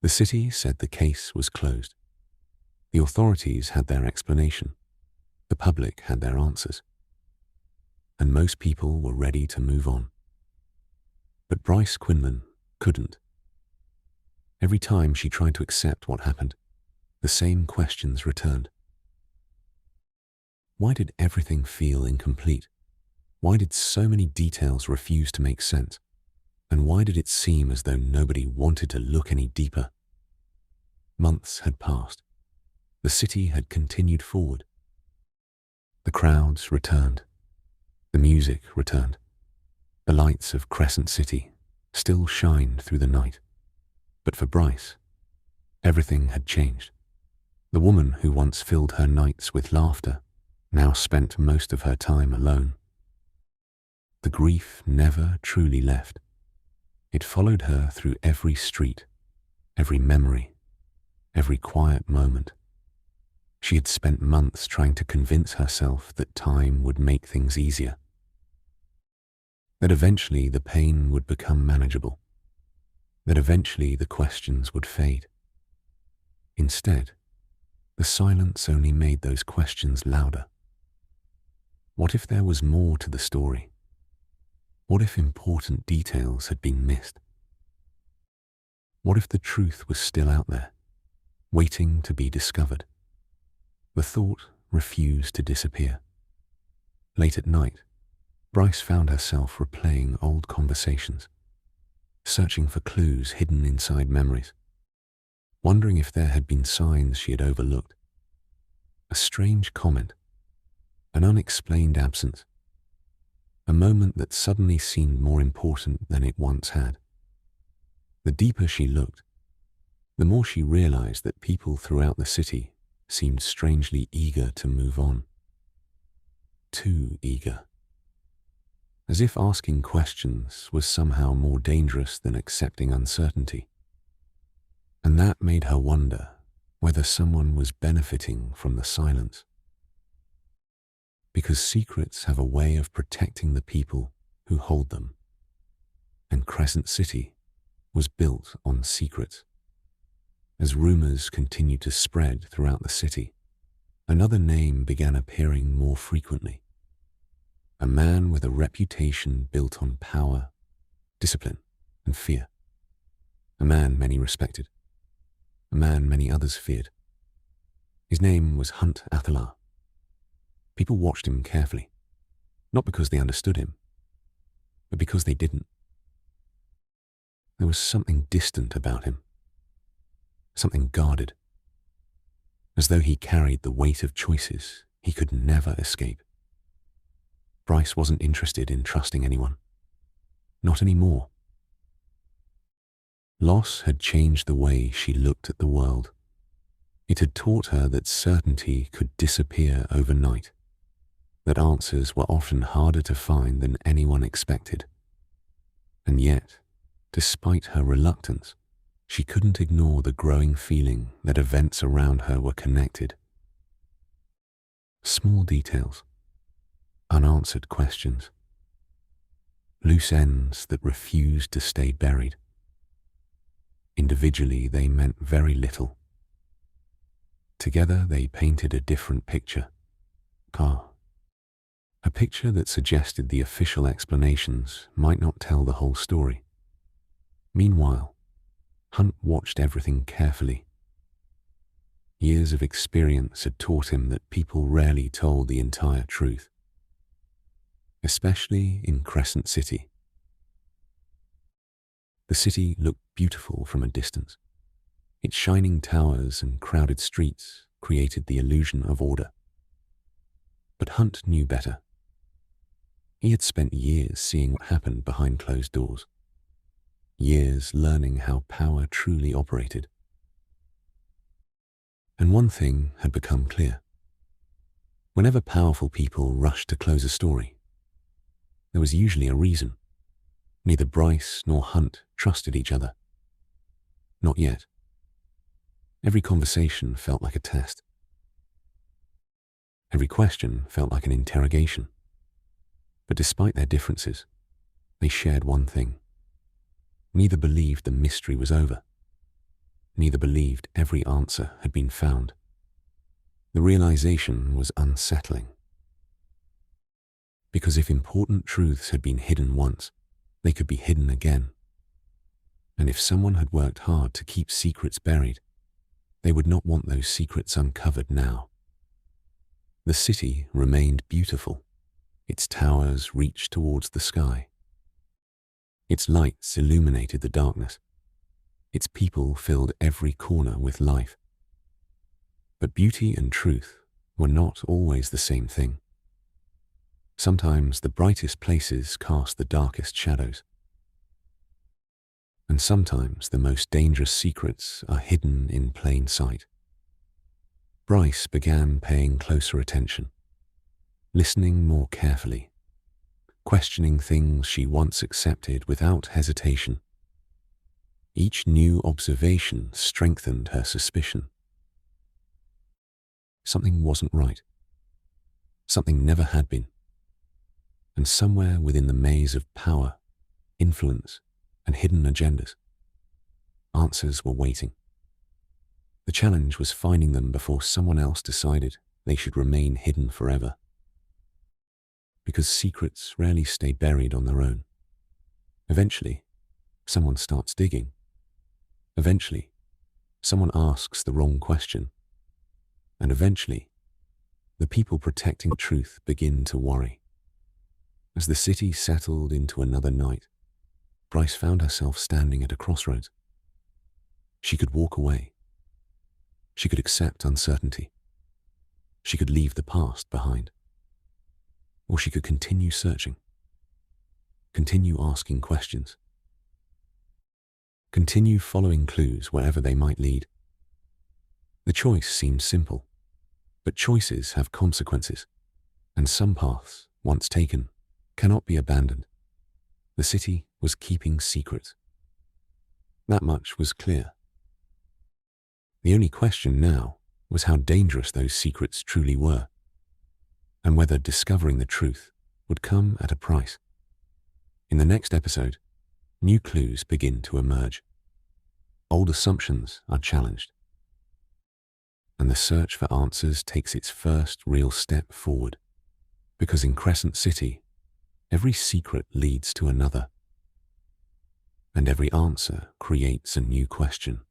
The city said the case was closed. The authorities had their explanation. The public had their answers. And most people were ready to move on. But Bryce Quinlan couldn't. Every time she tried to accept what happened, the same questions returned. Why did everything feel incomplete? Why did so many details refuse to make sense? And why did it seem as though nobody wanted to look any deeper? Months had passed. The city had continued forward. The crowds returned. The music returned. The lights of Crescent City still shined through the night. But for Bryce, everything had changed. The woman who once filled her nights with laughter now spent most of her time alone. The grief never truly left. It followed her through every street, every memory, every quiet moment. She had spent months trying to convince herself that time would make things easier, that eventually the pain would become manageable, that eventually the questions would fade. Instead, the silence only made those questions louder. What if there was more to the story? What if important details had been missed? What if the truth was still out there, waiting to be discovered? The thought refused to disappear. Late at night, Bryce found herself replaying old conversations, searching for clues hidden inside memories, wondering if there had been signs she had overlooked. A strange comment, an unexplained absence, a moment that suddenly seemed more important than it once had. The deeper she looked, the more she realized that people throughout the city seemed strangely eager to move on. Too eager. As if asking questions was somehow more dangerous than accepting uncertainty. And that made her wonder whether someone was benefiting from the silence. Because secrets have a way of protecting the people who hold them. And Crescent City was built on secrets. As rumors continued to spread throughout the city, another name began appearing more frequently. A man with a reputation built on power, discipline, and fear. A man many respected. A man many others feared. His name was Hunt Athalar. People watched him carefully, not because they understood him, but because they didn't. There was something distant about him, something guarded, as though he carried the weight of choices he could never escape. Bryce wasn't interested in trusting anyone, not anymore. Loss had changed the way she looked at the world. It had taught her that certainty could disappear overnight, that answers were often harder to find than anyone expected. And yet, despite her reluctance, she couldn't ignore the growing feeling that events around her were connected. Small details, unanswered questions, loose ends that refused to stay buried. Individually, they meant very little. Together, they painted a different picture. A picture that suggested the official explanations might not tell the whole story. Meanwhile, Hunt watched everything carefully. Years of experience had taught him that people rarely told the entire truth, especially in Crescent City. The city looked beautiful from a distance. Its shining towers and crowded streets created the illusion of order. But Hunt knew better. He had spent years seeing what happened behind closed doors, years learning how power truly operated. And one thing had become clear. Whenever powerful people rushed to close a story, there was usually a reason. Neither Bryce nor Hunt trusted each other. Not yet. Every conversation felt like a test. Every question felt like an interrogation. But despite their differences, they shared one thing. Neither believed the mystery was over. neither believed every answer had been found. The realization was unsettling. Because if important truths had been hidden once, they could be hidden again. And if someone had worked hard to keep secrets buried, they would not want those secrets uncovered now. The city remained beautiful. Its towers reached towards the sky. Its lights illuminated the darkness. Its people filled every corner with life. But beauty and truth were not always the same thing. Sometimes the brightest places cast the darkest shadows. And sometimes the most dangerous secrets are hidden in plain sight. Bryce began paying closer attention, listening more carefully, questioning things she once accepted without hesitation. Each new observation strengthened her suspicion. Something wasn't right. Something never had been. And somewhere within the maze of power, influence, and hidden agendas, answers were waiting. The challenge was finding them before someone else decided they should remain hidden forever. Because secrets rarely stay buried on their own. Eventually, someone starts digging. Eventually, someone asks the wrong question. And eventually, the people protecting truth begin to worry. As the city settled into another night, Bryce found herself standing at a crossroads. She could walk away. She could accept uncertainty. She could leave the past behind. Or she could continue searching. Continue asking questions. Continue following clues wherever they might lead. The choice seemed simple, but choices have consequences, and some paths, once taken, cannot be abandoned. The city was keeping secrets. That much was clear. The only question now was how dangerous those secrets truly were, and whether discovering the truth would come at a price. In the next episode, new clues begin to emerge. Old assumptions are challenged, and the search for answers takes its first real step forward, because in Crescent City, every secret leads to another, and every answer creates a new question.